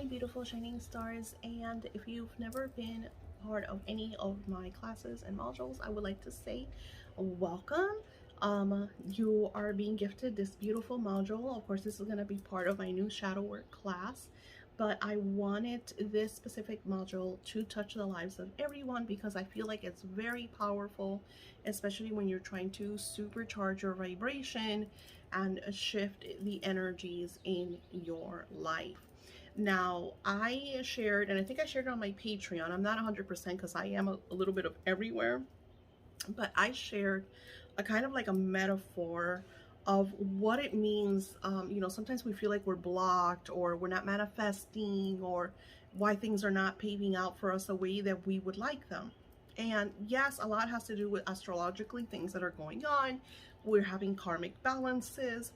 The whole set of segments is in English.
Hi beautiful shining stars, and if you've never been part of any of my classes and modules, I would like to say welcome. You are being gifted this beautiful module. Of course, this is going to be part of my new shadow work class, but I wanted this specific module to touch the lives of everyone because I feel like it's very powerful, especially when you're trying to supercharge your vibration and shift the energies in your life. Now, I shared, and I think I shared it on my Patreon. I'm not 100% because I am a little bit of everywhere, but I shared a kind of like a metaphor of what it means. Sometimes we feel like we're blocked or we're not manifesting, or why things are not paving out for us the way that we would like them. And yes, a lot has to do with astrologically things that are going on. We're having karmic balances,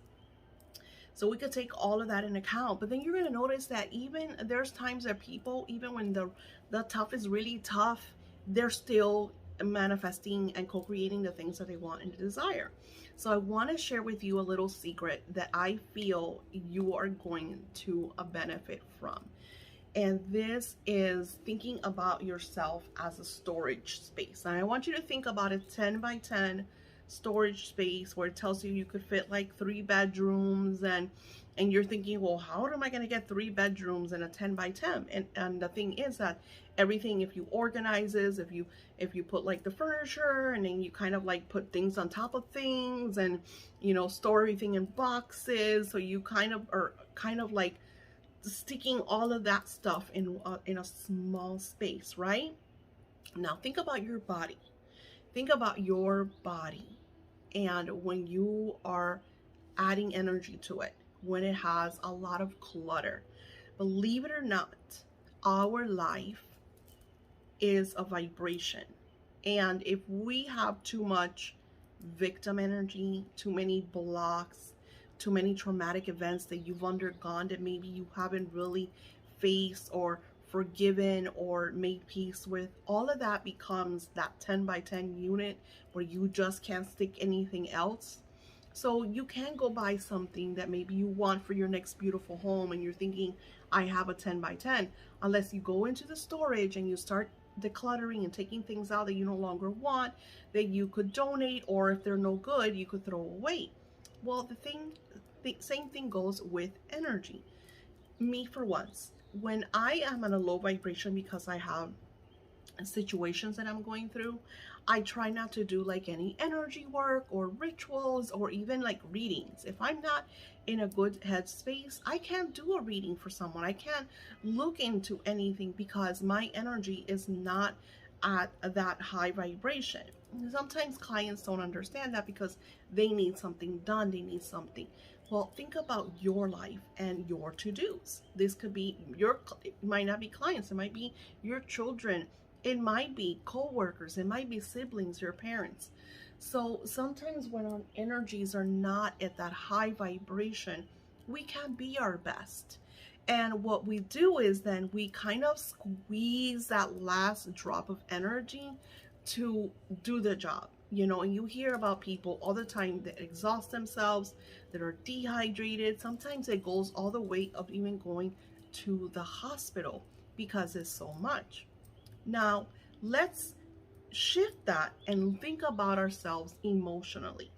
so we could take all of that in account. But then you're going to notice that even there's times that people, even when the tough is really tough, they're still manifesting and co-creating the things that they want and desire. So I want to share with you a little secret that I feel you are going to benefit from. And this is thinking about yourself as a storage space. And I want you to think about a 10 by 10 storage space where it tells you you could fit like 3 bedrooms, and you're thinking, well, how am I going to get 3 bedrooms in a 10 by 10? And the thing is that everything, if you organizes, if you put like the furniture, and then you kind of like put things on top of things, and store everything in boxes, so you kind of are kind of like sticking all of that stuff in a small space, right? Now think about your body. Think about your body, and when you are adding energy to it, when it has a lot of clutter, believe it or not, our life is a vibration. And if we have too much victim energy, too many blocks, too many traumatic events that you've undergone that maybe you haven't really faced or forgiven or made peace with, all of that becomes that 10 by 10 unit where you just can't stick anything else. So you can go buy something that maybe you want for your next beautiful home, and you're thinking, I have a 10 by 10, unless you go into the storage and you start decluttering and taking things out that you no longer want, that you could donate, or if they're no good, you could throw away. Well, the same thing goes with energy. Me, for once, when I am at a low vibration because I have situations that I'm going through, I try not to do like any energy work or rituals or even like readings. If I'm not in a good headspace, I can't do a reading for someone. I can't look into anything because my energy is not at that high vibration. Sometimes clients don't understand that because they need something done, they need something. Well, think about your life and your to-dos. This could be it might not be clients, it might be your children, it might be co-workers, it might be siblings, your parents. So sometimes when our energies are not at that high vibration, we can't be our best. And what we do is then we kind of squeeze that last drop of energy to do the job. And you hear about people all the time that exhaust themselves, that are dehydrated. Sometimes it goes all the way of even going to the hospital because it's so much. Now, let's shift that and think about ourselves emotionally.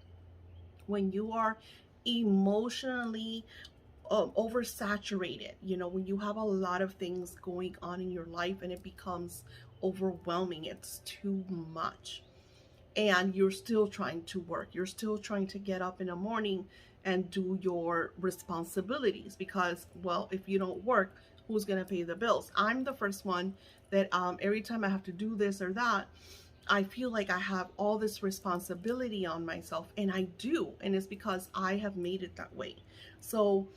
When you are emotionally oversaturated, when you have a lot of things going on in your life and it becomes overwhelming, it's too much, and you're still trying to work, you're still trying to get up in the morning and do your responsibilities, because, well, if you don't work, who's going to pay the bills? I'm the first one that every time I have to do this or that, I feel like I have all this responsibility on myself, and I do, and it's because I have made it that way. So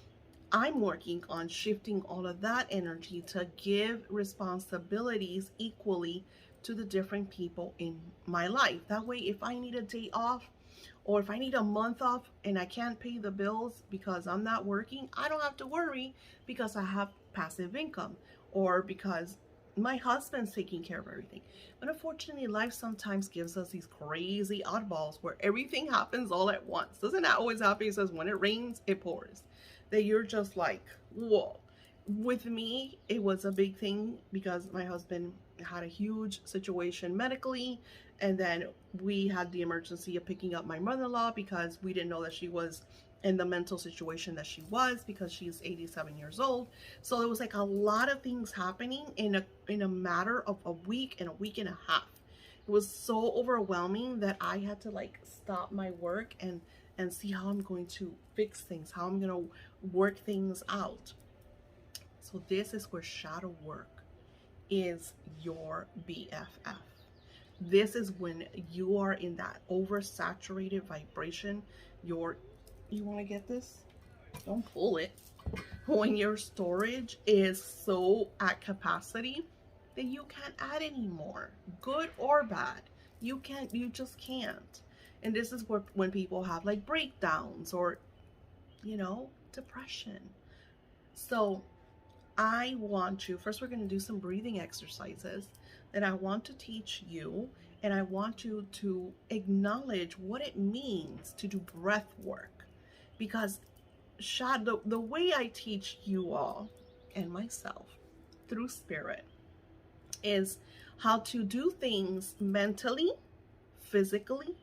I'm working on shifting all of that energy to give responsibilities equally to the different people in my life. That way, if I need a day off, or if I need a month off and I can't pay the bills because I'm not working, I don't have to worry because I have passive income, or because my husband's taking care of everything. But unfortunately, life sometimes gives us these crazy oddballs where everything happens all at once. Doesn't that always happen? It says when it rains, it pours. That you're just like, whoa. with me, it was a big thing because my husband had a huge situation medically, and then we had the emergency of picking up my mother-in-law because we didn't know that she was in the mental situation that she was, because she's 87 years old. So there was like a lot of things happening in a matter of a week and a week and a half. It was so overwhelming that I had to like stop my work and see how I'm going to fix things, how I'm going to work things out. So this is where shadow work is your BFF. This is when you are in that oversaturated vibration. You want to get this? Don't pull it. When your storage is so at capacity that you can't add anymore, good or bad. You just can't. And this is where when people have like breakdowns or, depression. So I want you, first we're going to do some breathing exercises that I want to teach you, and I want you to acknowledge what it means to do breath work. Because the way I teach you all and myself through spirit is how to do things mentally, physically,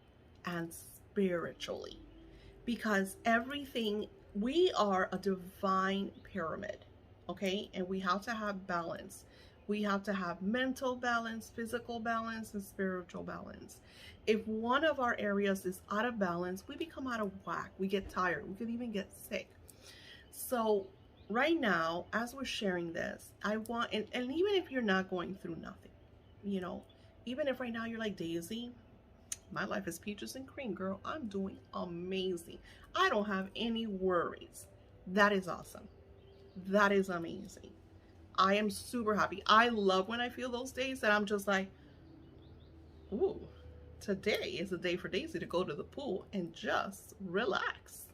and spiritually. Because we are a divine pyramid, okay? And we have to have balance. We have to have mental balance, physical balance, and spiritual balance. If one of our areas is out of balance, we become out of whack. We get tired. We could even get sick. So right now, as we're sharing this, I want, and even if you're not going through nothing, even if right now you're like, Daisy, my life is peaches and cream, girl, I'm doing amazing, I don't have any worries. That is awesome. That is amazing. I am super happy. I love when I feel those days that I'm just like, ooh, today is a day for Daisy to go to the pool and just relax,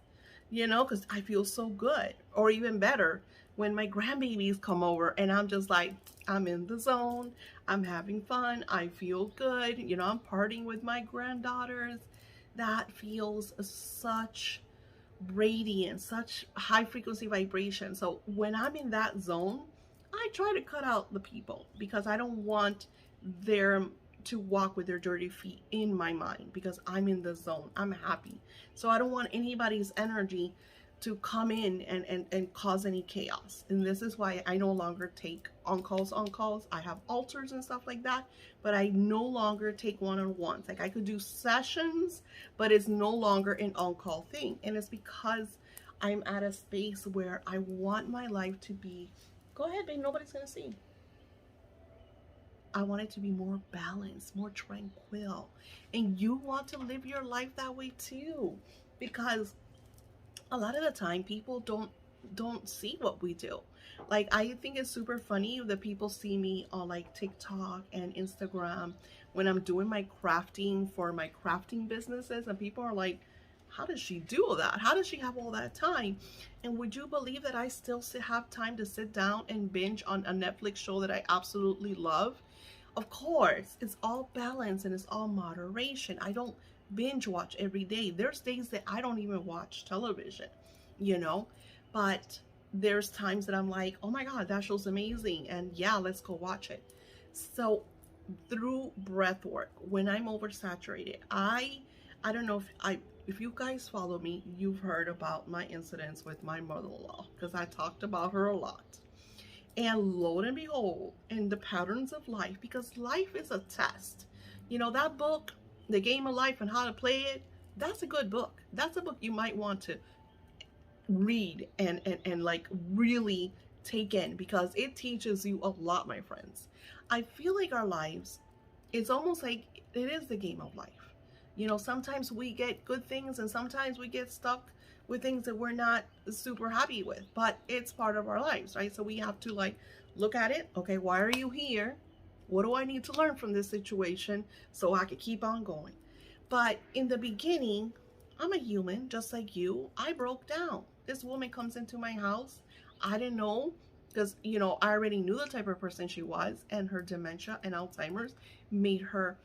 because I feel so good. Or even better, when my grandbabies come over and I'm just like, I'm in the zone, I'm having fun, I feel good, I'm partying with my granddaughters. That feels such radiance, such high frequency vibration. So when I'm in that zone, I try to cut out the people because I don't want them to walk with their dirty feet in my mind, because I'm in the zone, I'm happy. So I don't want anybody's energy to come in and cause any chaos. And this is why I no longer take on calls. I have altars and stuff like that, but I no longer take one-on-ones. Like I could do sessions, but it's no longer an on-call thing. And it's because I'm at a space where I want my life to be, go ahead, babe, nobody's gonna see. I want it to be more balanced, more tranquil. And you want to live your life that way too. Because a lot of the time people don't see what we do. Like I think it's super funny that people see me on like TikTok and Instagram when I'm doing my crafting for my crafting businesses, and people are like, how does she do all that? How does she have all that time? And would you believe that I still have time to sit down and binge on a Netflix show that I absolutely love? Of course, it's all balance and it's all moderation. I don't binge watch every day. There's days that I don't even watch television, but there's times that I'm like, oh my God, that show's amazing. And yeah, let's go watch it. So through breath work, when I'm oversaturated, I don't know if you guys follow me, you've heard about my incidents with my mother-in-law, because I talked about her a lot. And lo and behold, in the patterns of life, because life is a test. That book, The Game of Life and How to Play It, that's a good book. That's a book you might want to read and like really take in, because it teaches you a lot, my friends. I feel like our lives, it's almost like it is the game of life. Sometimes we get good things and sometimes we get stuck with things that we're not super happy with, but it's part of our lives, right? So we have to like look at it. Okay, why are you here? What do I need to learn from this situation so I can keep on going? But in the beginning, I'm a human just like you. I broke down. This woman comes into my house. I didn't know, because I already knew the type of person she was, and her dementia and Alzheimer's made her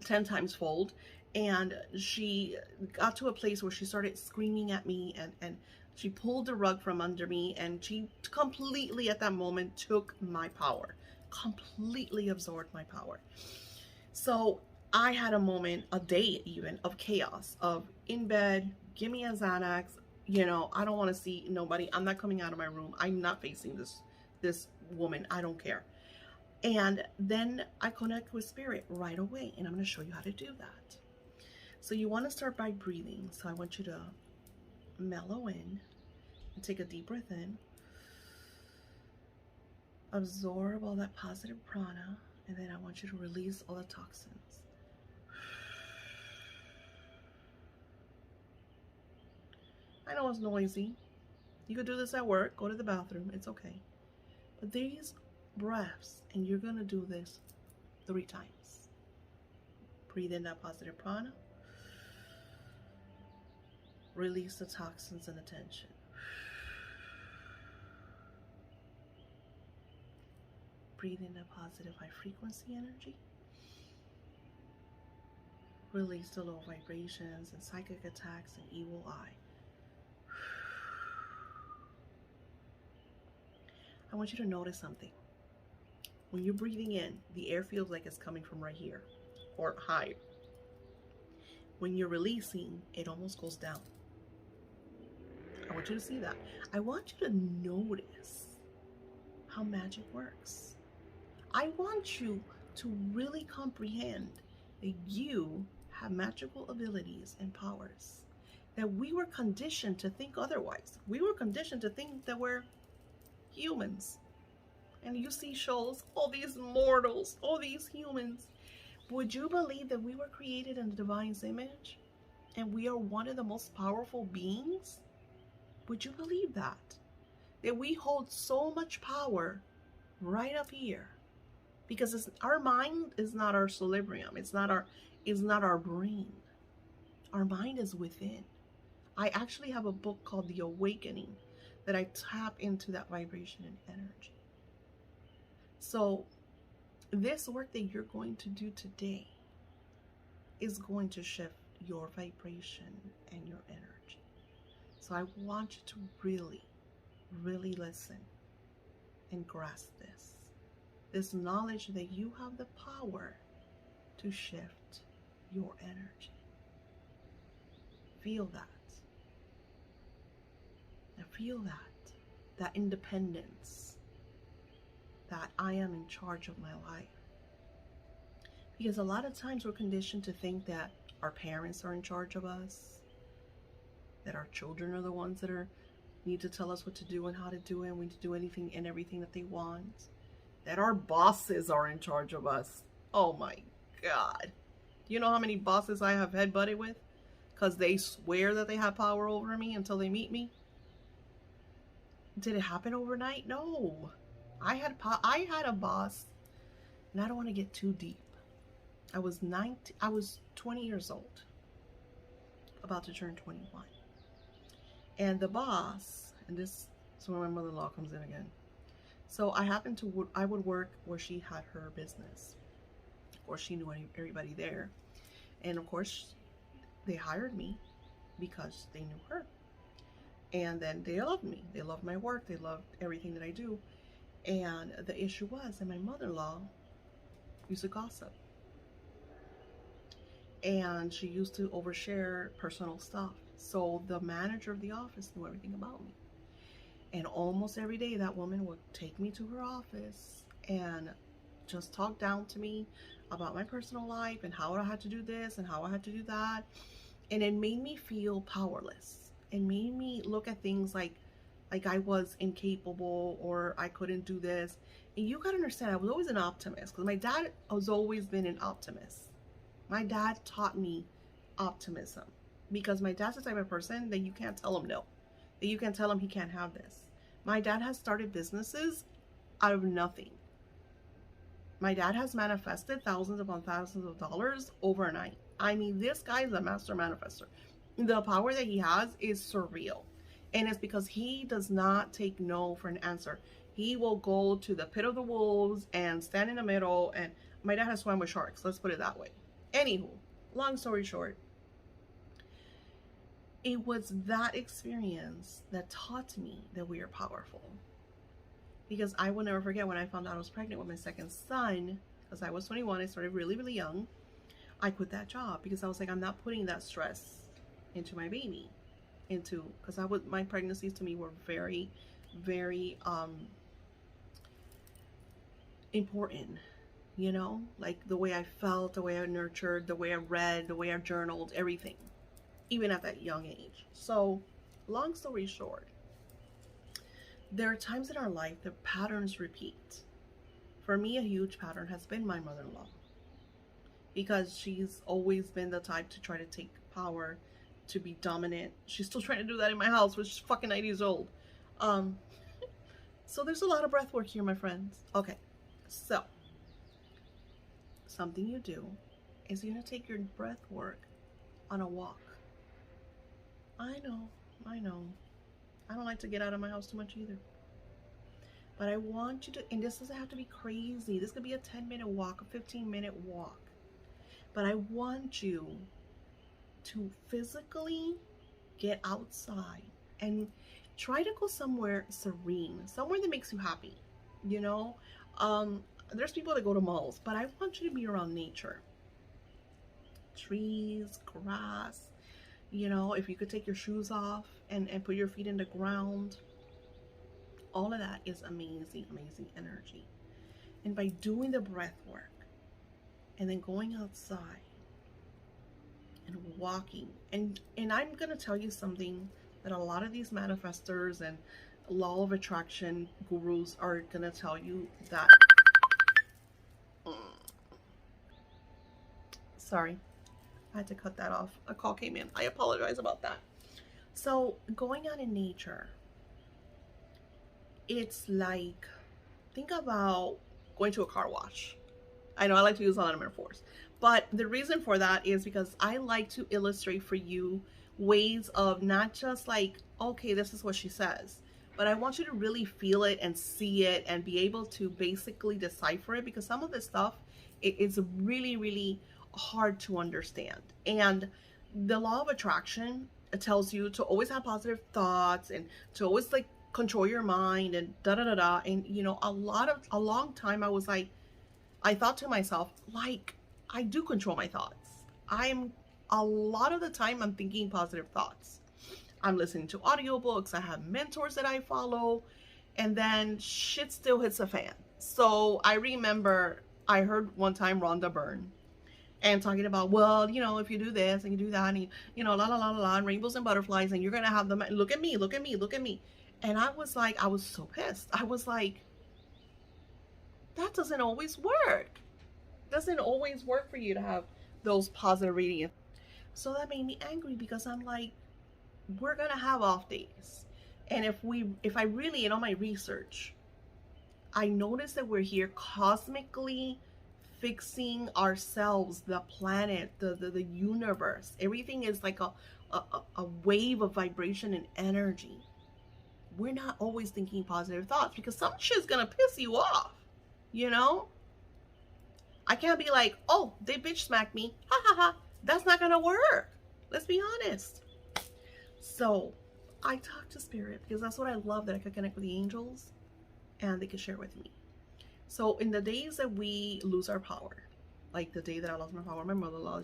10 times fold. And she got to a place where she started screaming at me, and She pulled the rug from under me, and she completely at that moment took my power, completely absorbed my power. So I had a moment, a day even, of chaos, of in bed, give me a Xanax, I don't want to see nobody. I'm not coming out of my room. I'm not facing this woman. I don't care. And then I connect with spirit right away, and I'm going to show you how to do that. So you want to start by breathing. So I want you to mellow in and take a deep breath in. Absorb all that positive prana, and then I want you to release all the toxins. I know it's noisy. You could do this at work, go to the bathroom, it's okay. But these breaths, and you're going to do this 3 times. Breathe in that positive prana. Release the toxins and the tension. Breathe in the positive high frequency energy. Release the low vibrations and psychic attacks and evil eye. I want you to notice something. When you're breathing in, the air feels like it's coming from right here or higher. When you're releasing, it almost goes down. I want you to see that. I want you to notice how magic works. I want you to really comprehend that you have magical abilities and powers, that we were conditioned to think otherwise. We were conditioned to think that we're humans. And you see shows, all these mortals, all these humans. Would you believe that we were created in the divine's image and we are one of the most powerful beings? Would you believe that? That we hold so much power right up here, because our mind is not our cerebrium. It's not our brain. Our mind is within. I actually have a book called The Awakening that I tap into that vibration and energy. So this work that you're going to do today is going to shift your vibration and your energy. So I want you to really, really listen and grasp this knowledge that you have the power to shift your energy. Feel that. And feel that independence, that I am in charge of my life. Because a lot of times we're conditioned to think that our parents are in charge of us, that our children are the ones that need to tell us what to do and how to do it, and we need to do anything and everything that they want, that our bosses are in charge of us. Oh my God. Do you know how many bosses I have head-butted with? Because they swear that they have power over me until they meet me. Did it happen overnight? No. I had a boss, and I don't want to get too deep. I was 20 years old, about to turn 21. And the boss, and this is where my mother-in-law comes in again. So I would work where she had her business, or she knew everybody there. And of course, they hired me because they knew her. And then they loved me. They loved my work. They loved everything that I do. And the issue was that my mother-in-law used to gossip. And she used to overshare personal stuff. So the manager of the office knew everything about me. And almost every day that woman would take me to her office and just talk down to me about my personal life and how I had to do this and how I had to do that. And it made me feel powerless. It made me look at things like I was incapable or I couldn't do this. And you gotta understand, I was always an optimist because my dad has always been an optimist. My dad taught me optimism because my dad's the type of person that you can't tell him no. That you can tell him he can't have this. My dad has started businesses out of nothing. My dad has manifested thousands upon thousands of dollars overnight. I mean, this guy is a master manifester. The power that he has is surreal. And it's because he does not take no for an answer. He will go to the pit of the wolves and stand in the middle. And my dad has swam with sharks. Let's put it that way. Anywho, long story short, it was that experience that taught me that we are powerful. Because I will never forget when I found out I was pregnant with my second son, because I was 21, I started really, really young. I quit that job because I was like, I'm not putting that stress into my baby. Because my pregnancies to me were very, very important, you know, like the way I felt, the way I nurtured, the way I read, the way I journaled, everything, even at that young age. So, long story short, there are times in our life that patterns repeat. For me, a huge pattern has been my mother in law, because she's always been the type to try to take power, to be dominant. She's still trying to do that in my house, which is fucking 90 years old. Um, so there's a lot of breath work here, my friends. Okay, so something you do is you're gonna take your breath work on a walk. I know, I know. I don't like to get out of my house too much either. But I want you to, and this doesn't have to be crazy. This could be a 10-minute walk, a 15-minute walk. But I want you to physically get outside and try to go somewhere serene, somewhere that makes you happy. You know, there's people that go to malls, but I want you to be around nature. Trees, grass, you know, if you could take your shoes off and put your feet in the ground, all of that is amazing, amazing energy. And by doing the breath work and then going outside and walking, and I'm gonna tell you something that a lot of these manifestors and law of attraction gurus are gonna tell you, that sorry, I had to cut that off. A call came in. I apologize about that. So going out in nature, it's like, think about going to a car wash. I know I like to use a lot of metaphors, but the reason for that is because I like to illustrate for you ways of not just like, okay, this is what she says, but I want you to really feel it and see it and be able to basically decipher it, because some of this stuff, it's really, really hard to understand. And the law of attraction, it tells you to always have positive thoughts and to always like control your mind and da da da da. And you know, a long time I was like, I thought to myself, like, I do control my thoughts. A lot of the time I'm thinking positive thoughts. I'm listening to audiobooks, I have mentors that I follow, and then shit still hits a fan. So I remember I heard one time Rhonda Byrne and talking about, well, you know, if you do this and you do that, and you know, la la la la la, and rainbows and butterflies, and you're gonna have them. Look at me, look at me, look at me. And I was like, I was so pissed. I was like, that doesn't always work. It doesn't always work for you to have those positive readings. So that made me angry, because I'm like, we're gonna have off days. And if I really, in all my research, I noticed that we're here cosmically fixing ourselves, the planet, the universe. Everything is like a wave of vibration and energy. We're not always thinking positive thoughts, because some shit's gonna piss you off, you know? I can't be like, oh, they bitch smacked me, ha ha ha. That's not gonna work. Let's be honest. So I talk to spirit, because that's what I love, that I could connect with the angels and they could share with me. So in the days that we lose our power, like the day that I lost my power, my mother-in-law,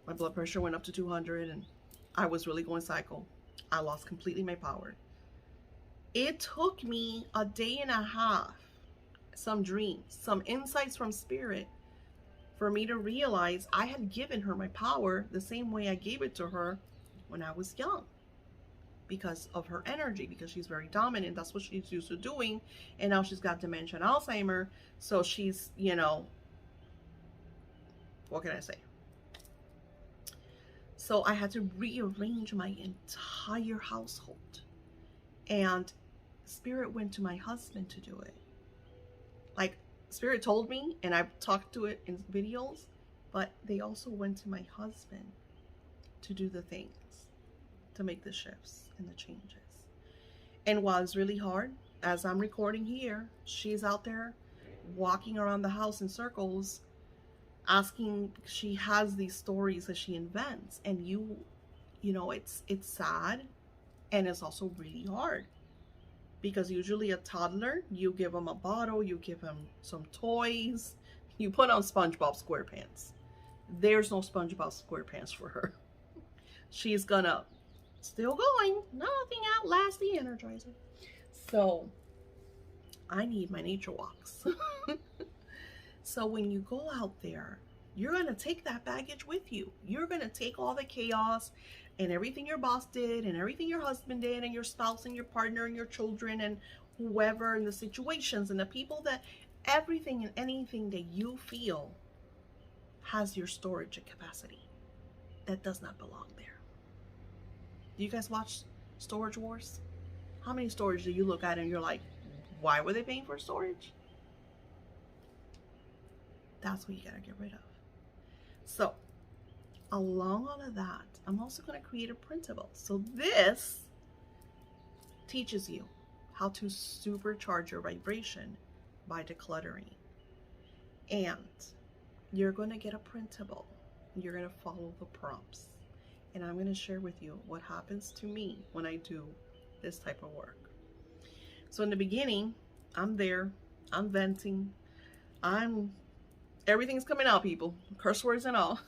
my blood pressure went up to 200 and I was really going psycho. I lost completely my power. It took me a day and a half, some dreams, some insights from spirit, for me to realize I had given her my power the same way I gave it to her when I was young, because of her energy, because she's very dominant. That's what she's used to doing. And now she's got dementia and Alzheimer. So she's, you know, what can I say? So I had to rearrange my entire household. And spirit went to my husband to do it. Like, spirit told me, and I've talked to it in videos, but they also went to my husband to do the things, to make the shifts and the changes. And while it's really hard, as I'm recording here, she's out there walking around the house in circles, asking, she has these stories that she invents, and you it's sad, and it's also really hard, because usually a toddler, you give them a bottle, you give them some toys, you put on SpongeBob SquarePants. There's no SpongeBob SquarePants for her. She's gonna still going. Nothing outlasts the Energizer. So I need my nature walks. So when you go out there, you're going to take that baggage with you. You're going to take all the chaos and everything your boss did and everything your husband did and your spouse and your partner and your children and whoever, and the situations and the people, that everything and anything that you feel has your storage capacity that does not belong there. Do you guys watch Storage Wars? How many storage do you look at and you're like, why were they paying for storage? That's what you gotta get rid of. So along all of that, I'm also going to create a printable. So this teaches you how to supercharge your vibration by decluttering. And you're going to get a printable. You're going to follow the prompts. And I'm going to share with you what happens to me when I do this type of work. So in the beginning, I'm there, I'm venting, everything's coming out, people, curse words and all.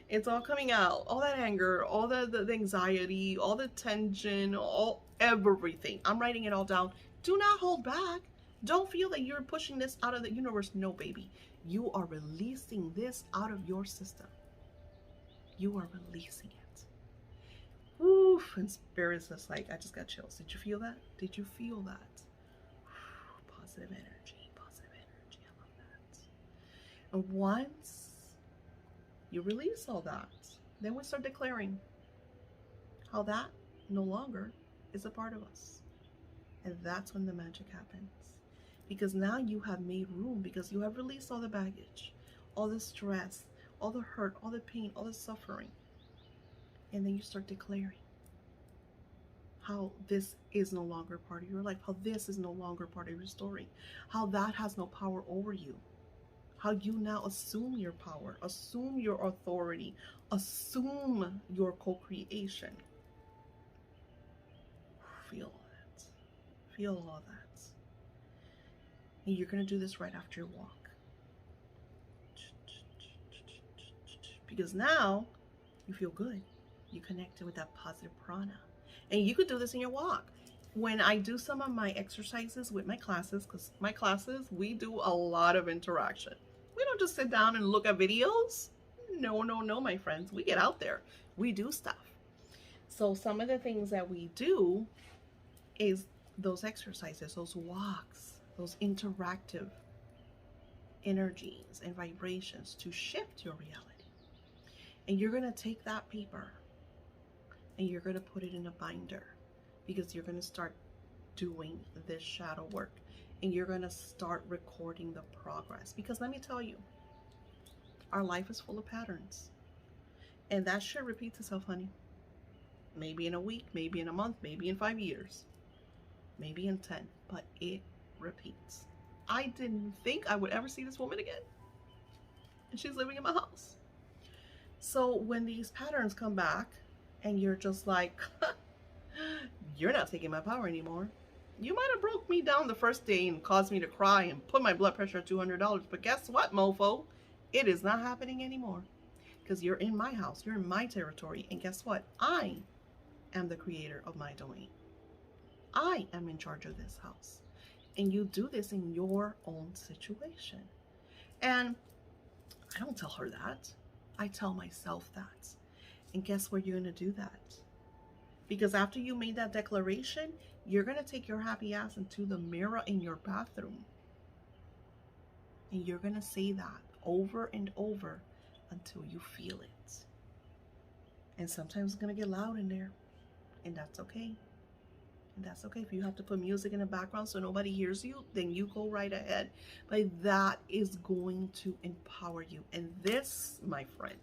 It's all coming out, all that anger, all the anxiety, all the tension, everything. I'm writing it all down. Do not hold back. Don't feel that you're pushing this out of the universe. No, baby. You are releasing this out of your system. You are releasing it. Oof, and Spirit's just like, I just got chills. Did you feel that? Did you feel that? Positive energy, positive energy. I love that. And once you release all that, then we start declaring how that no longer is a part of us. And that's when the magic happens. Because now you have made room, because you have released all the baggage, all the stress, all the hurt, all the pain, all the suffering. And then you start declaring how this is no longer part of your life, how this is no longer part of your story, how that has no power over you, how you now assume your power, assume your authority, assume your co-creation. Feel all that. Feel all that. And you're going to do this right after your walk. Because now you feel good. You connected with that positive prana. And you could do this in your walk. When I do some of my exercises with my classes, because my classes, we do a lot of interaction. We don't just sit down and look at videos. No, no, no, my friends. We get out there. We do stuff. So some of the things that we do is those exercises, those walks, those interactive energies and vibrations to shift your reality. And you're going to take that paper and you're going to put it in a binder, because you're going to start doing this shadow work and you're going to start recording the progress. Because let me tell you, our life is full of patterns, and that shit repeats itself, honey. Maybe in a week, maybe in a month, maybe in 5 years, maybe in 10, but it repeats. I didn't think I would ever see this woman again, and she's living in my house. So when these patterns come back and you're just like, you're not taking my power anymore. You might have broke me down the first day and caused me to cry and put my blood pressure at $200, but guess what, mofo? It is not happening anymore, because you're in my house, you're in my territory, and guess what? I am the creator of my domain. I am in charge of this house. And you do this in your own situation. And I don't tell her that. I tell myself that. And guess where you're going to do that? Because after you made that declaration, you're going to take your happy ass into the mirror in your bathroom. And you're going to say that over and over until you feel it. And sometimes it's going to get loud in there. And that's okay. And that's okay. If you have to put music in the background so nobody hears you, then you go right ahead. But that is going to empower you. And this, my friend,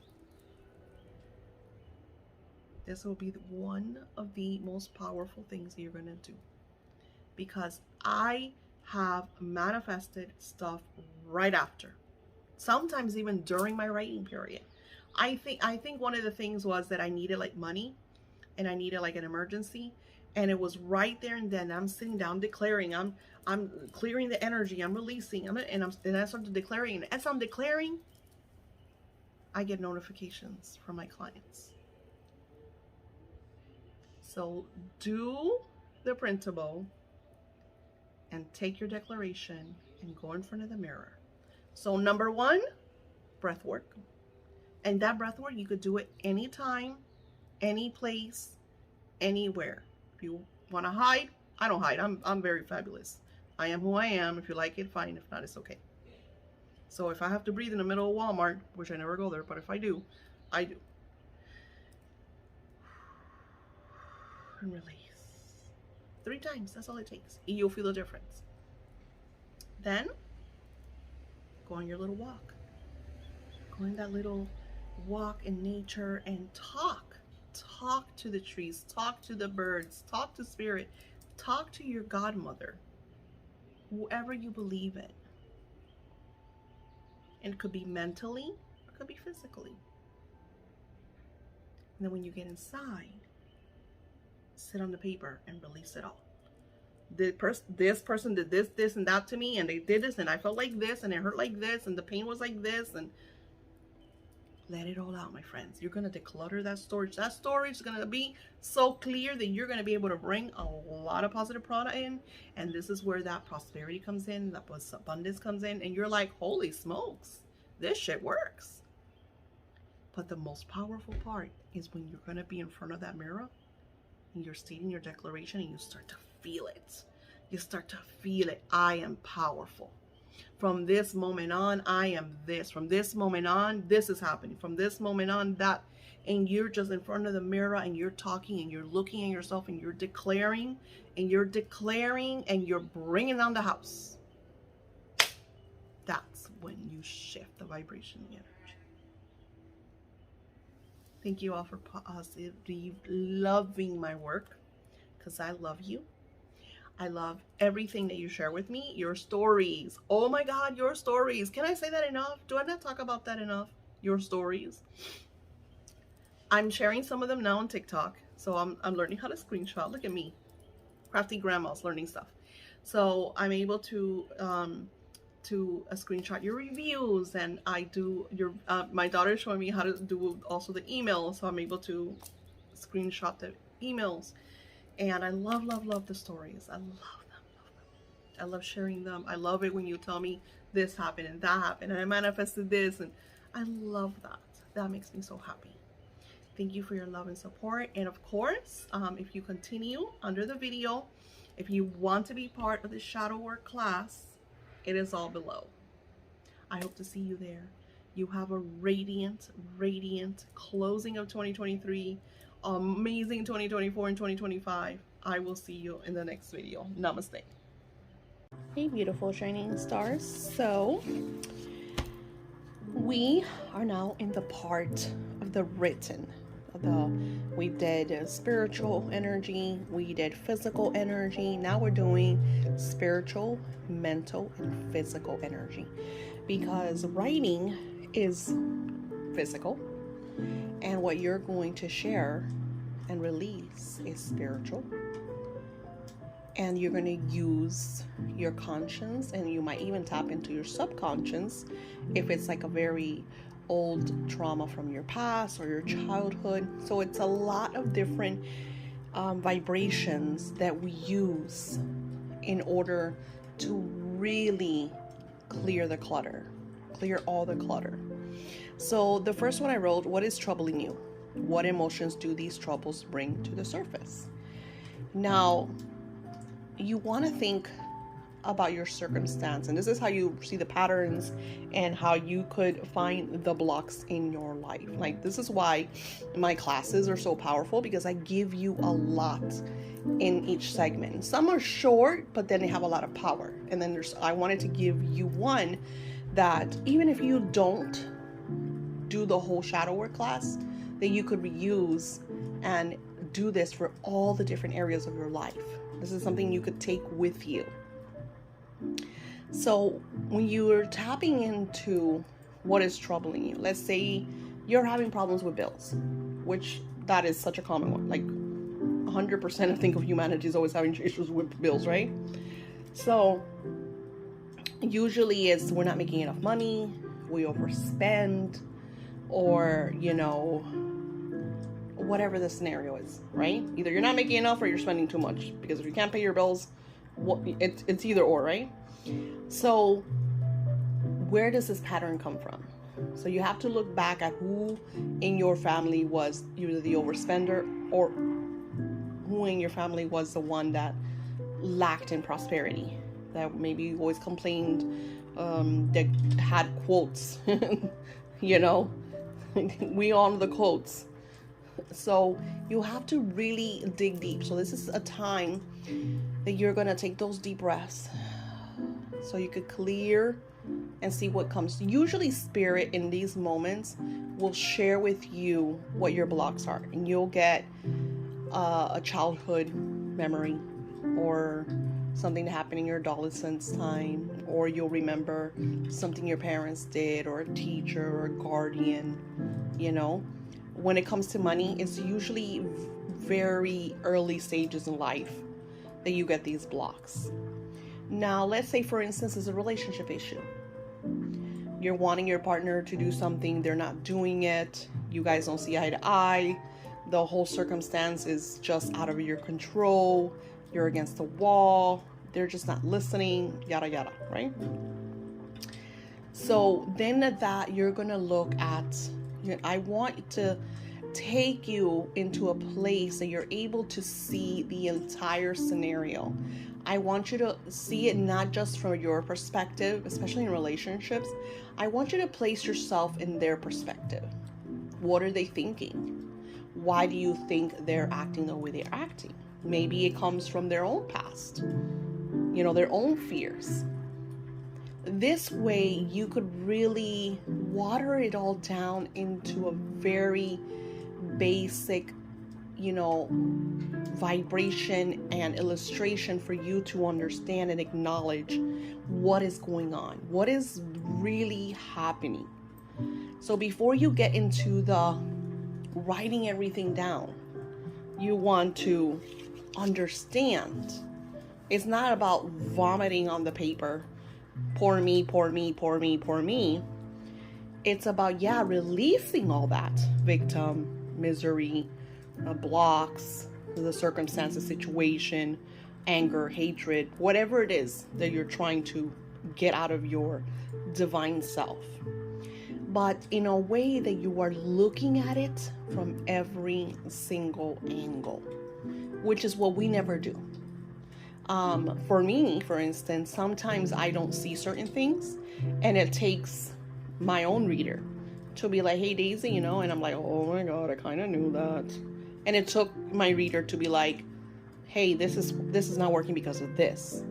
this will be one of the most powerful things you're going to do. Because I have manifested stuff right after. Sometimes even during my writing period. I think one of the things was that I needed like money, and I needed like an emergency, and it was right there and then. I'm sitting down declaring, I'm clearing the energy, I'm releasing, and I started declaring. And as I'm declaring, I get notifications from my clients. So do the printable and take your declaration and go in front of the mirror. So number one, breath work. And that breath work, you could do it anytime, any place, anywhere. If you want to hide, I don't hide. I'm very fabulous. I am who I am. If you like it, fine. If not, it's okay. So if I have to breathe in the middle of Walmart, which I never go there, but if I do, I do. And release. 3 times. That's all it takes. And you'll feel the difference. Then go on your little walk. Go on that little walk in nature and talk. Talk to the trees, talk to the birds, talk to spirit, talk to your godmother, whoever you believe in. And it could be mentally, it could be physically. And then when you get inside, sit on the paper and release it all. This person did this, and that to me, and they did this, and I felt like this, and it hurt like this, and the pain was like this, and let it all out, my friends. You're going to declutter that storage. That storage is going to be so clear that you're going to be able to bring a lot of positive product in. And this is where that prosperity comes in, that abundance comes in. And you're like, holy smokes, this shit works. But the most powerful part is when you're going to be in front of that mirror and you're stating your declaration and you start to feel it. You start to feel it. I am powerful. From this moment on, I am this. From this moment on, this is happening. From this moment on, that. And you're just in front of the mirror and you're talking and you're looking at yourself and you're declaring and you're declaring and you're bringing down the house. That's when you shift the vibration, the energy. Thank you all for positively loving my work, because I love you. I love everything that you share with me. Your stories. Oh my God, your stories. Can I say that enough? Do I not talk about that enough? Your stories. I'm sharing some of them now on TikTok. So I'm learning how to screenshot. Look at me. Crafty grandma's learning stuff. So I'm able to screenshot your reviews, and I do your my daughter's showing me how to do also the emails, so I'm able to screenshot the emails. And I love the stories. I love them. I love sharing them. I love it when you tell me this happened and that happened and I manifested this, and I love that. That makes me so happy. Thank you for your love and support. And of course, if you continue under the video, if you want to be part of the shadow work class, it is all below. I hope to see you there. You have a radiant closing of 2023. Amazing 2024 and 2025. I will see you in the next video. Namaste. Hey, beautiful shining stars. So we are now in the part of the written. We did spiritual energy, we did physical energy. Now we're doing spiritual, mental, and physical energy, because writing is physical, and what you're going to share and release is spiritual. And you're going to use your conscience, and you might even tap into your subconscious if it's like a very old trauma from your past or your childhood. So it's a lot of different vibrations that we use in order to really clear the clutter, clear all the clutter. So the first one I wrote, what is troubling you? What emotions do these troubles bring to the surface? Now, you want to think about your circumstance, and this is how you see the patterns and how you could find the blocks in your life. Like, this is why my classes are so powerful, because I give you a lot in each segment. Some are short, but then they have a lot of power. And then I wanted to give you one that even if you don't do the whole shadow work class, that you could reuse and do this for all the different areas of your life. This is something you could take with you. So when you're tapping into what is troubling you, let's say you're having problems with bills, which that is such a common one. Like 100% I think of humanity is always having issues with bills, right? So usually it's we're not making enough money, we overspend, or whatever the scenario is, right? Either you're not making enough or you're spending too much, because if you can't pay your bills, it's either or, right? So where does this pattern come from? So you have to look back at who in your family was either the overspender, or who in your family was the one that lacked in prosperity, that maybe always complained, that had quotes. We all know the quotes. So you have to really dig deep. So this is a time that you're going to take those deep breaths so you could clear and see what comes. Usually spirit in these moments will share with you what your blocks are, and you'll get a childhood memory or something that happened in your adolescence time, or you'll remember something your parents did, or a teacher or a guardian. When it comes to money, it's usually very early stages in life that you get these blocks. Now, let's say, for instance, it's a relationship issue. You're wanting your partner to do something, they're not doing it, you guys don't see eye to eye, the whole circumstance is just out of your control, you're against the wall, they're just not listening, yada yada, right? So then that you're going to look at, I want to take you into a place that you're able to see the entire scenario. I want you to see it not just from your perspective, especially in relationships. I want you to place yourself in their perspective. What are they thinking? Why do you think they're acting the way they're acting? Maybe it comes from their own past, their own fears. This way you could really water it all down into a very basic, vibration and illustration for you to understand and acknowledge what is going on, what is really happening. So before you get into the writing everything down, you want to understand. It's not about vomiting on the paper, poor me, poor me, poor me, poor me. It's about, releasing all that victim, misery, blocks, the circumstance, the situation, anger, hatred, whatever it is that you're trying to get out of your divine self. But in a way that you are looking at it from every single angle, which is what we never do. For me, for instance, sometimes I don't see certain things, and it takes my own reader to be like, hey Daisy, and I'm like, oh my God, I kind of knew that. And it took my reader to be like, hey, this is not working because of this,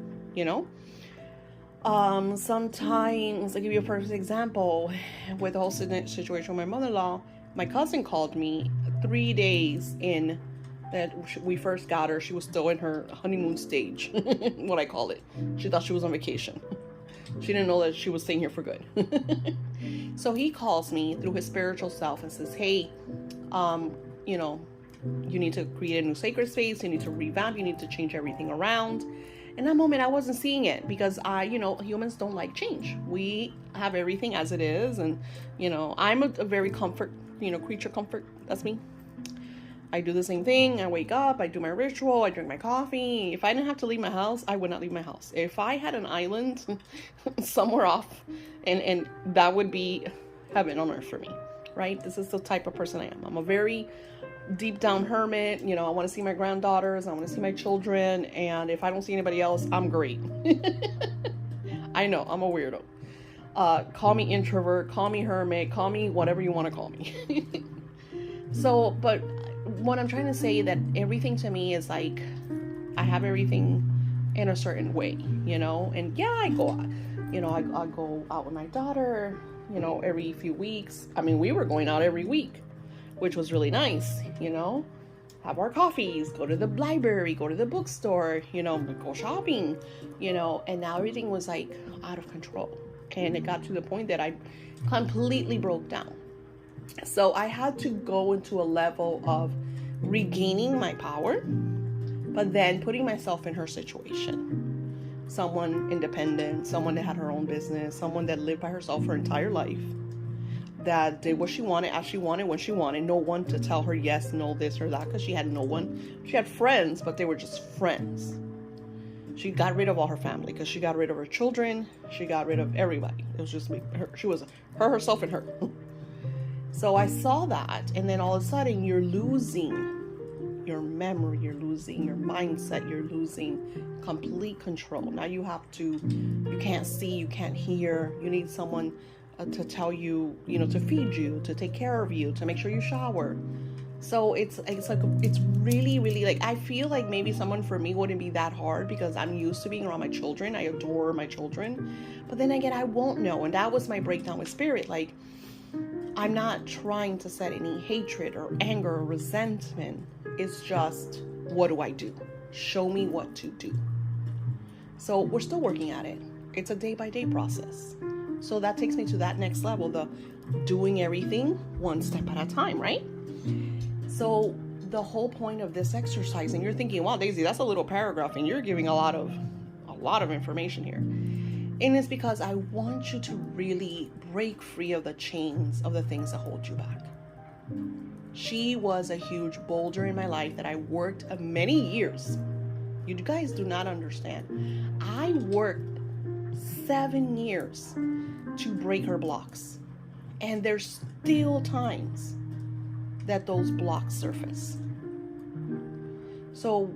Sometimes, I'll give you a perfect example with the whole situation with my mother-in-law. My cousin called me 3 days in that we first got her. She was still in her honeymoon stage, what I call it. She thought she was on vacation. She didn't know that she was staying here for good. So he calls me through his spiritual self and says, hey, you need to create a new sacred space. You need to revamp. You need to change everything around. In that moment, I wasn't seeing it because humans don't like change. We have everything as it is. And, I'm a very comfort, creature comfort. That's me. I do the same thing. I wake up, I do my ritual, I drink my coffee. If I didn't have to leave my house, I would not leave my house. If I had an island somewhere off, and that would be heaven on earth for me, right? This is the type of person I am. I'm a very deep down hermit. I want to see my granddaughters, I want to see my children, and if I don't see anybody else, I'm great. I know, I'm a weirdo. Call me introvert, call me hermit, call me whatever you want to call me. So, but what I'm trying to say that everything to me is like, I have everything in a certain way, and I go out, I go out with my daughter, every few weeks. I mean, we were going out every week, which was really nice, have our coffees, go to the library, go to the bookstore, go shopping, and now everything was like out of control. And it got to the point that I completely broke down. So I had to go into a level of regaining my power, but then putting myself in her situation. Someone independent, someone that had her own business, someone that lived by herself her entire life, that did what she wanted, as she wanted, when she wanted. No one to tell her yes, no, this or that, because she had no one. She had friends, but they were just friends. She got rid of all her family because she got rid of her children. She got rid of everybody. It was just her. She was her, herself, and her. So I saw that, and then all of a sudden you're losing your memory, you're losing your mindset, you're losing complete control. Now you can't see, you can't hear. You need someone to tell you, to feed you, to take care of you, to make sure you shower. So it's really, really, like, I feel like maybe someone for me wouldn't be that hard because I'm used to being around my children. I adore my children. But then again, I won't know. And that was my breakdown with spirit. Like, I'm not trying to set any hatred or anger or resentment. It's just, what do I do? Show me what to do. So we're still working at it. It's a day-by-day process. So that takes me to that next level, the doing everything one step at a time, right? So the whole point of this exercise, and you're thinking, wow, Daisy, that's a little paragraph, and you're giving a lot of information here. And it's because I want you to really break free of the chains of the things that hold you back. She was a huge boulder in my life that I worked many years. You guys do not understand. I worked 7 years to break her blocks. And there's still times that those blocks surface. So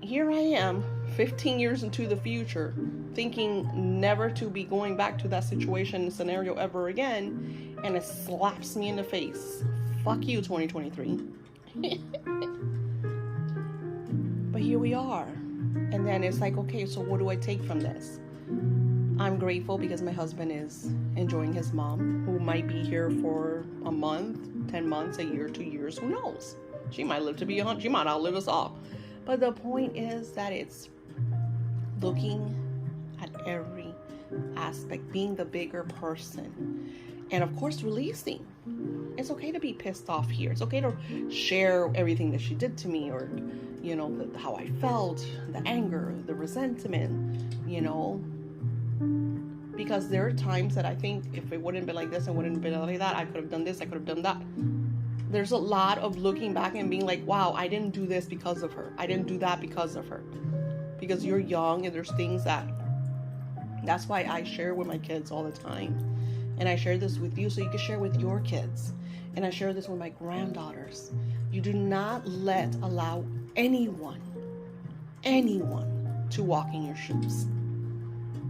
here I am, 15 years into the future, thinking never to be going back to that situation and scenario ever again, and it slaps me in the face. Fuck you, 2023. But here we are. And then it's like, okay, so what do I take from this? I'm grateful because my husband is enjoying his mom, who might be here for a month, 10 months, a year, 2 years, who knows? She might live to be 100, she might outlive us all. But the point is that it's looking at every aspect, being the bigger person, and of course releasing. It's okay to be pissed off here. It's okay to share everything that she did to me, or how I felt, the anger, the resentment, because there are times that I think if it wouldn't be like this and wouldn't be like that, I could have done this, I could have done that. There's a lot of looking back and being like, wow, I didn't do this because of her. I didn't do that because of her. Because you're young and there's things that's why I share with my kids all the time. And I share this with you so you can share with your kids. And I share this with my granddaughters. You do not allow anyone to walk in your shoes.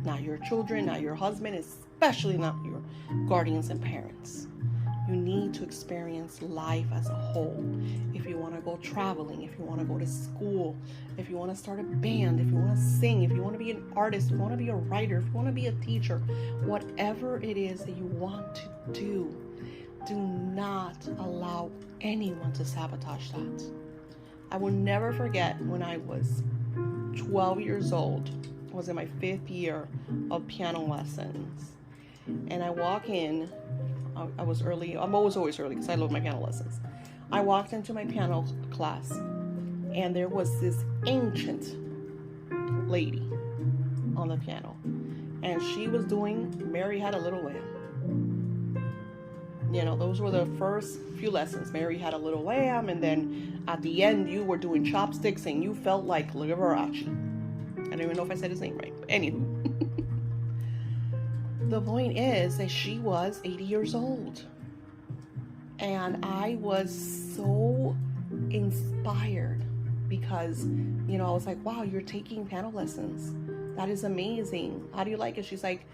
Not your children, not your husband, especially not your guardians and parents. You need to experience life as a whole. If you want to go traveling, if you want to go to school, if you want to start a band, if you want to sing, if you want to be an artist, if you want to be a writer, if you want to be a teacher, whatever it is that you want to do not allow anyone to sabotage that. I will never forget when I was 12 years old. I was in my 5th year of piano lessons. And I walk in, I was early. I'm always early because I love my piano lessons. I walked into my piano class, and there was this ancient lady on the piano, and she was doing Mary Had a Little Lamb. Those were the first few lessons. Mary Had a Little Lamb, and then at the end you were doing chopsticks, and you felt like Liberace. I don't even know if I said his name right, but anywho. The point is that she was 80 years old. And I was so inspired because, I was like, wow, you're taking piano lessons. That is amazing. How do you like it? She's like,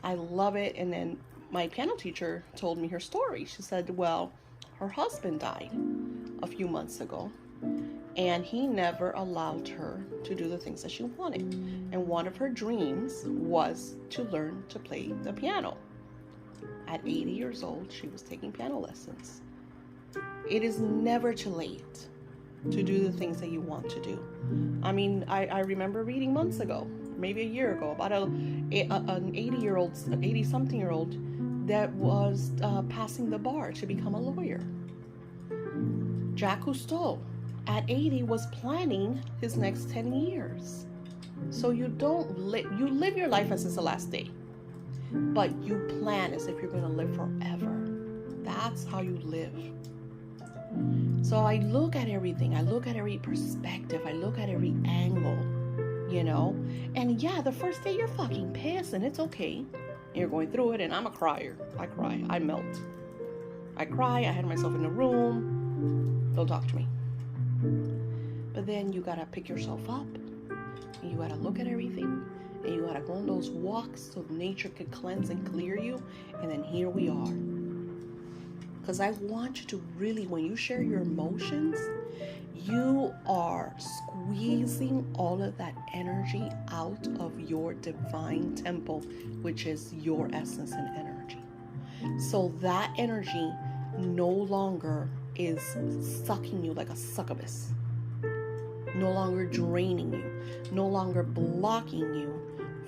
I love it. And then my piano teacher told me her story. She said, well, her husband died a few months ago, and he never allowed her to do the things that she wanted. And one of her dreams was to learn to play the piano. At 80 years old, she was taking piano lessons. It is never too late to do the things that you want to do. I mean, I remember reading months ago, maybe a year ago, about an 80-something-year-old that was passing the bar to become a lawyer. Jacques Cousteau, at 80, was planning his next 10 years. So you live your life as it's the last day, but you plan as if you're going to live forever. That's how you live. So I look at everything. I look at every perspective. I look at every angle, And yeah, the first day you're fucking pissed, and it's okay. You're going through it, and I'm a crier. I cry. I melt. I cry. I had myself in a room. Don't talk to me. But then you gotta pick yourself up, and you gotta look at everything, and you gotta go on those walks so nature could cleanse and clear you. And then here we are. Because I want you to really, when you share your emotions, you are squeezing all of that energy out of your divine temple, which is your essence and energy. So that energy no longer is sucking you like a succubus, no longer draining you, no longer blocking you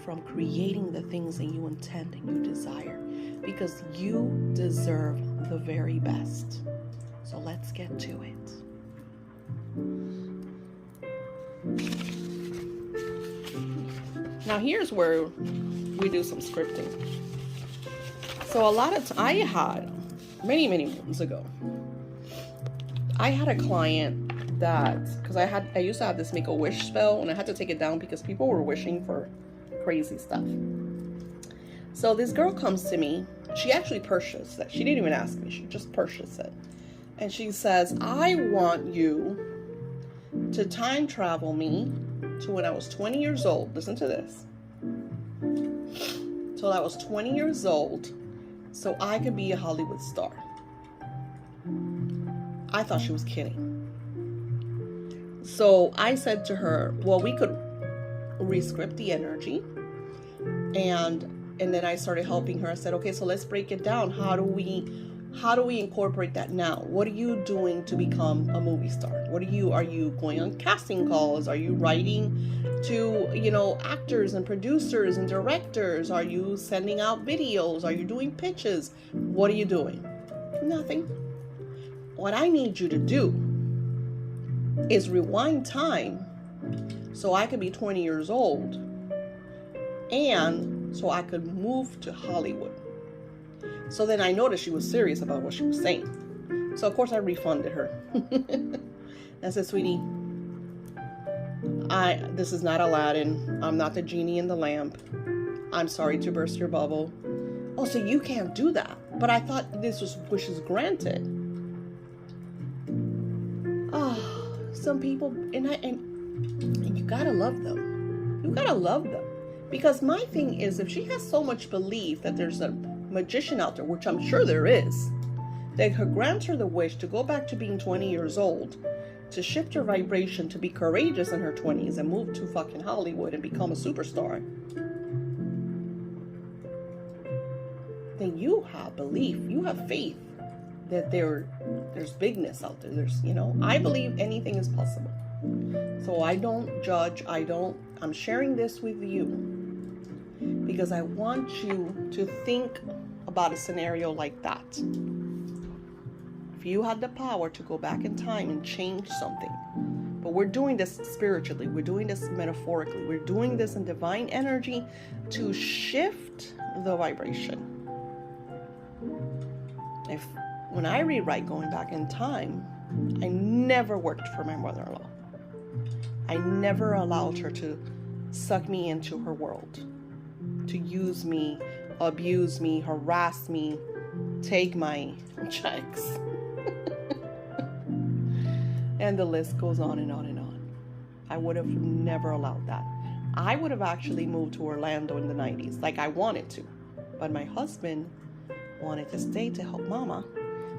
from creating the things that you intend and you desire, because you deserve the very best. So let's get to it. Now here's where we do some scripting. So I had many moons ago, I had a client that, because I used to have this make-a-wish spell, and I had to take it down because people were wishing for crazy stuff. So this girl comes to me. She actually purchased it. She didn't even ask me. She just purchased it. And she says, I want you to time travel me to when I was 20 years old. Listen to this. Till I was 20 years old, so I could be a Hollywood star. I thought she was kidding. So I said to her, well, we could re-script the energy. And then I started helping her. I said, okay, so let's break it down. How do we incorporate that now? What are you doing to become a movie star? Are you going on casting calls? Are you writing to, actors and producers and directors? Are you sending out videos? Are you doing pitches? What are you doing? Nothing. What I need you to do is rewind time so I could be 20 years old and so I could move to Hollywood. So then I noticed she was serious about what she was saying. So of course I refunded her. I said, sweetie, this is not Aladdin. I'm not the genie in the lamp. I'm sorry to burst your bubble. Oh, so you can't do that. But I thought this was wishes granted. Oh, some people, and you gotta love them. You gotta love them. Because my thing is, if she has so much belief that there's a magician out there, which I'm sure there is, that could grant her the wish to go back to being 20 years old, to shift her vibration, to be courageous in her 20s and move to fucking Hollywood and become a superstar, then you have belief, you have faith that there's bigness out there. I believe anything is possible. So I don't judge. I'm sharing this with you because I want you to think about a scenario like that. If you had the power to go back in time and change something, but we're doing this spiritually, we're doing this metaphorically, we're doing this in divine energy to shift the vibration. When I rewrite going back in time, I never worked for my mother-in-law. I never allowed her to suck me into her world, to use me, abuse me, harass me, take my checks. And the list goes on and on and on. I would have never allowed that. I would have actually moved to Orlando in the 90s, like I wanted to. But my husband wanted to stay to help Mama,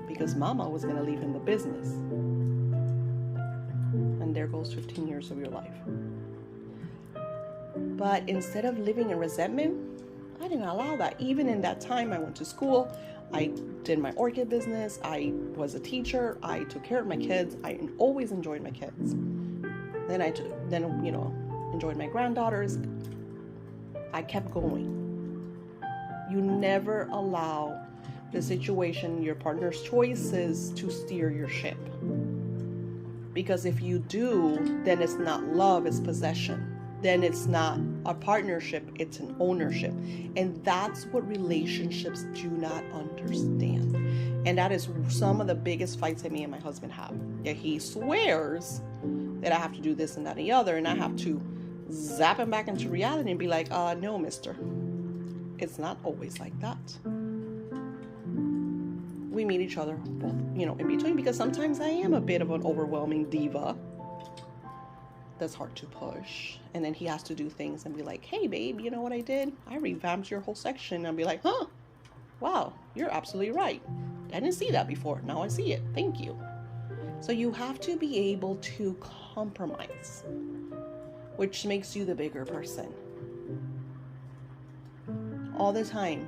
because Mama was going to leave him the business. And there goes 15 years of your life. But instead of living in resentment, I didn't allow that. Even in that time, I went to school. I did my orchid business. I was a teacher. I took care of my kids. I always enjoyed my kids. Then enjoyed my granddaughters. I kept going. You never allow the situation, your partner's choice is to steer your ship. Because if you do, then it's not love, it's possession. Then it's not a partnership, it's an ownership. And that's what relationships do not understand. And that is some of the biggest fights that me and my husband have. Yeah, he swears that I have to do this and that and the other, and I have to zap him back into reality and be like, no, mister. It's not always like that. We meet each other both, in between, because sometimes I am a bit of an overwhelming diva that's hard to push. And then he has to do things and be like, hey, babe, you know what I did? I revamped your whole section. And be like, huh, wow, you're absolutely right. I didn't see that before. Now I see it. Thank you. So you have to be able to compromise, which makes you the bigger person. All the time,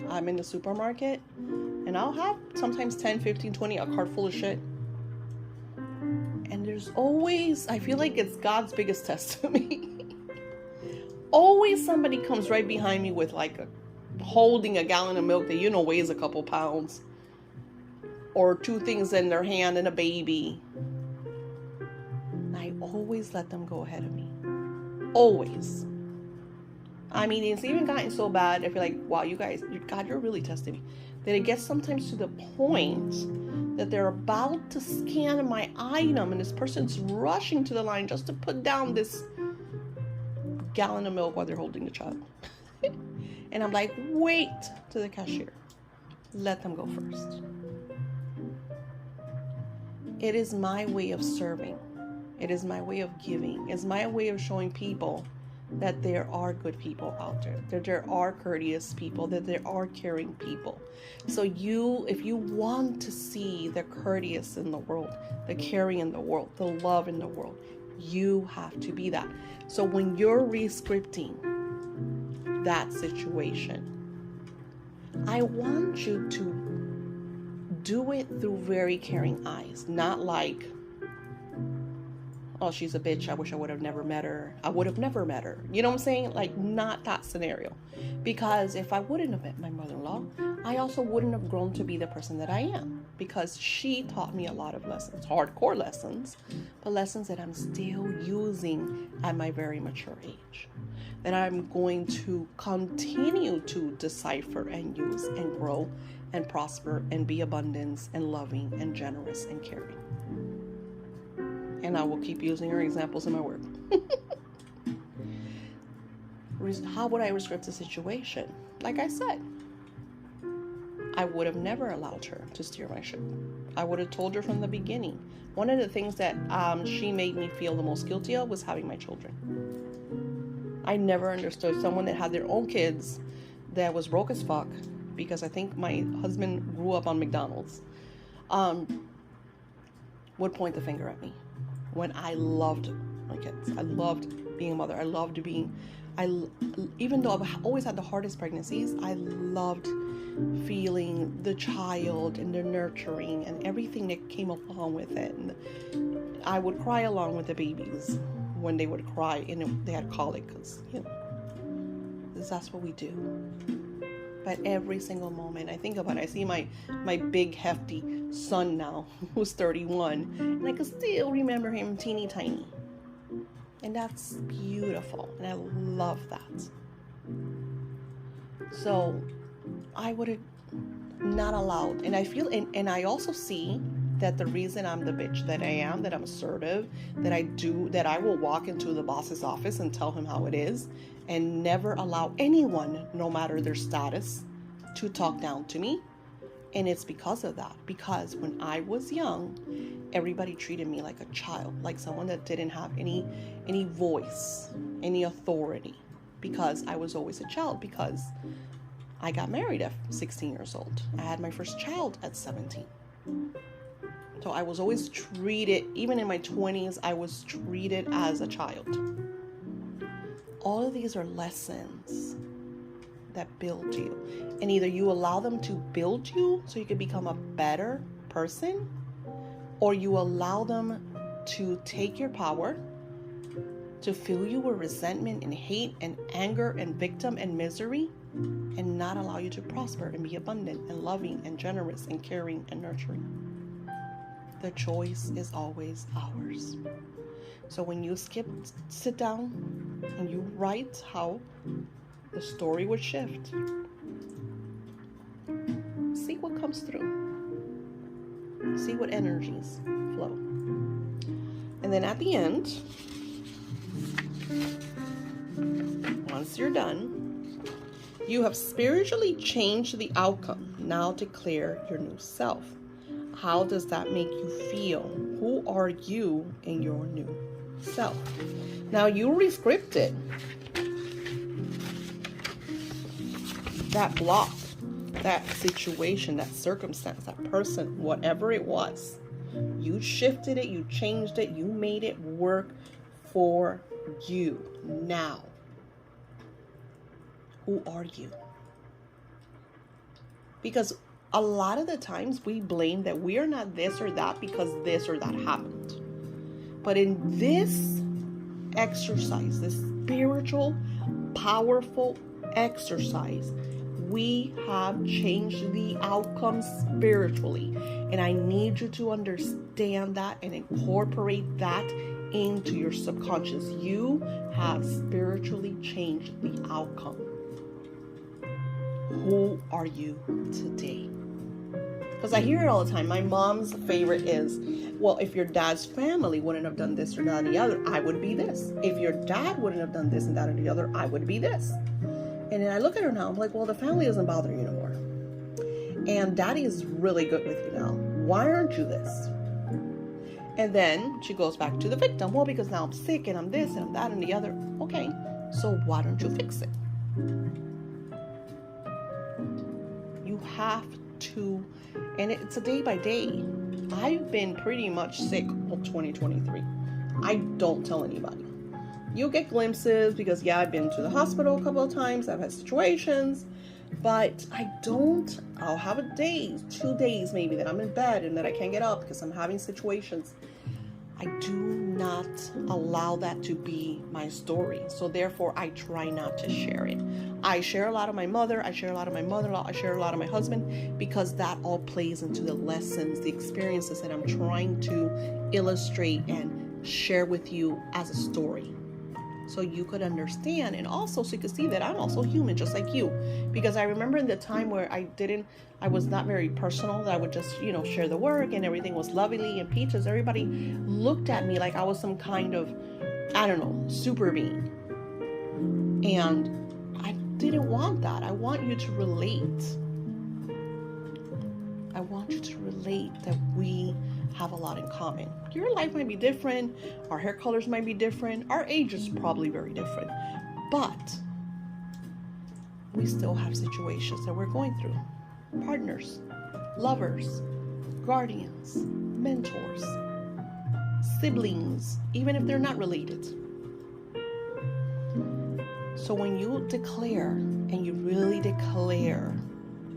I'm in the supermarket and I'll have sometimes 10, 15, 20, a cart full of shit. And there's always, I feel like it's God's biggest test to me. Always somebody comes right behind me with holding a gallon of milk that weighs a couple pounds. Or 2 things in their hand and a baby. I always let them go ahead of me. Always. I mean, it's even gotten so bad. I feel like, wow, you guys, God, you're really testing me. That it gets sometimes to the point that they're about to scan my item and this person's rushing to the line just to put down this gallon of milk while they're holding the child. And I'm like, wait to the cashier. Let them go first. It is my way of serving. It is my way of giving. It's my way of showing people that there are good people out there, that there are courteous people, that there are caring people. So if you want to see the courteous in the world, the caring in the world, the love in the world, you have to be that. So when you're re-scripting that situation, I want you to do it through very caring eyes, not like, oh, she's a bitch, I wish I would have never met her. I would have never met her. You know what I'm saying? Like, not that scenario. Because if I wouldn't have met my mother-in-law, I also wouldn't have grown to be the person that I am. Because she taught me a lot of lessons, hardcore lessons, but lessons that I'm still using at my very mature age. That I'm going to continue to decipher and use and grow and prosper and be abundance and loving and generous and caring. And I will keep using her examples in my work. How would I rescript the situation? Like I said, I would have never allowed her to steer my ship. I would have told her from the beginning. One of the things that she made me feel the most guilty of was having my children. I never understood someone that had their own kids that was broke as fuck, because I think my husband grew up on McDonald's, would point the finger at me. When I loved my kids, I loved being a mother. I loved being, even though I've always had the hardest pregnancies, I loved feeling the child and the nurturing and everything that came along with it. And I would cry along with the babies when they would cry and they had colic, because that's what we do. But every single moment I think about it, I see my big hefty son now, who's 31, and I can still remember him teeny tiny. And that's beautiful, and I love that. So I would have not allowed, and I feel, and I also see that the reason I'm the bitch that I am, that I'm assertive, that I will walk into the boss's office and tell him how it is, and never allow anyone, no matter their status, to talk down to me. And it's because of that. Because when I was young, everybody treated me like a child, like someone that didn't have any voice, any authority, because I was always a child, because I got married at 16 years old. I had my first child at 17. So I was always treated, even in my 20s, I was treated as a child. All of these are lessons that build you. And either you allow them to build you so you can become a better person, or you allow them to take your power, to fill you with resentment and hate and anger and victim and misery, and not allow you to prosper and be abundant and loving and generous and caring and nurturing. The choice is always ours. So when you sit down and you write how the story would shift, see what comes through. See what energies flow. And then at the end, once you're done, you have spiritually changed the outcome. Now declare your new self. How does that make you feel? Who are you in your new self? Now you rescripted that block, that situation, that circumstance, that person, whatever it was. You shifted it, you changed it, you made it work for you. Now, who are you? Because a lot of the times we blame that we are not this or that because this or that happened. But in this exercise, this spiritual, powerful exercise, we have changed the outcome spiritually. And I need you to understand that and incorporate that into your subconscious. You have spiritually changed the outcome. Who are you today? Because I hear it all the time. My mom's favorite is, well, if your dad's family wouldn't have done this or that and the other, I would be this. If your dad wouldn't have done this and that and the other, I would be this. And then I look at her now, I'm like, well, the family doesn't bother you no more. And daddy is really good with you now. Why aren't you this? And then she goes back to the victim. Well, because now I'm sick and I'm this and I'm that and the other. Okay, so why don't you fix it? You have to, and it's a day by day. I've been pretty much sick all 2023. I don't tell anybody. You'll get glimpses because, yeah, I've been to the hospital a couple of times. I've had situations, but I'll have a day, 2 days maybe that I'm in bed and that I can't get up because I'm having situations. I do not allow that to be my story. So therefore, I try not to share it. I share a lot of my mother. I share a lot of my mother-in-law. I share a lot of my husband because that all plays into the lessons, the experiences that I'm trying to illustrate and share with you as a story. So you could understand, and also so you could see that I'm also human just like you. Because I remember in the time where I was not very personal, that I would just, share the work and everything was lovely and peaches. Everybody looked at me like I was some kind of, super being. And I didn't want that. I want you to relate. I want you to relate that we have a lot in common. Your life might be different, our hair colors might be different, our age is probably very different, but we still have situations that we're going through. Partners, lovers, guardians, mentors, siblings, even if they're not related. So when you declare, and you really declare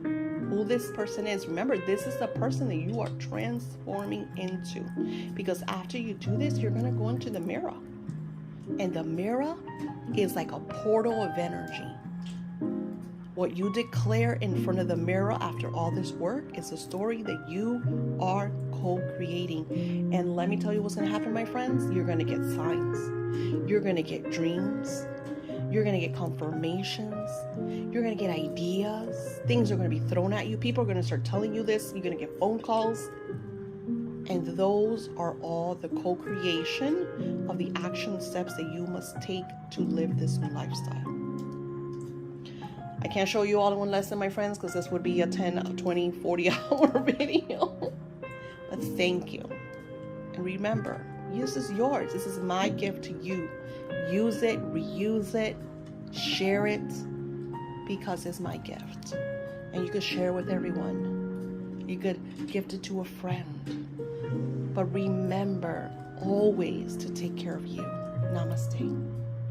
who this person is, remember, this is the person that you are transforming into. Because after you do this, you're going to go into the mirror. And the mirror is like a portal of energy. What you declare in front of the mirror after all this work is a story that you are co-creating. And let me tell you what's going to happen, my friends. You're going to get signs. You're going to get dreams. You're going to get confirmations. You're going to get ideas. Things are going to be thrown at you. People are going to start telling you this. You're going to get phone calls. And those are all the co-creation of the action steps that you must take to live this new lifestyle. I can't show you all in one lesson, my friends, because this would be a 10, 20, 40-hour video. But thank you. And remember, this is yours. This is my gift to you. Use it, reuse it, share it, because it's my gift. And you could share with everyone. You could gift it to a friend. But remember always to take care of you. Namaste.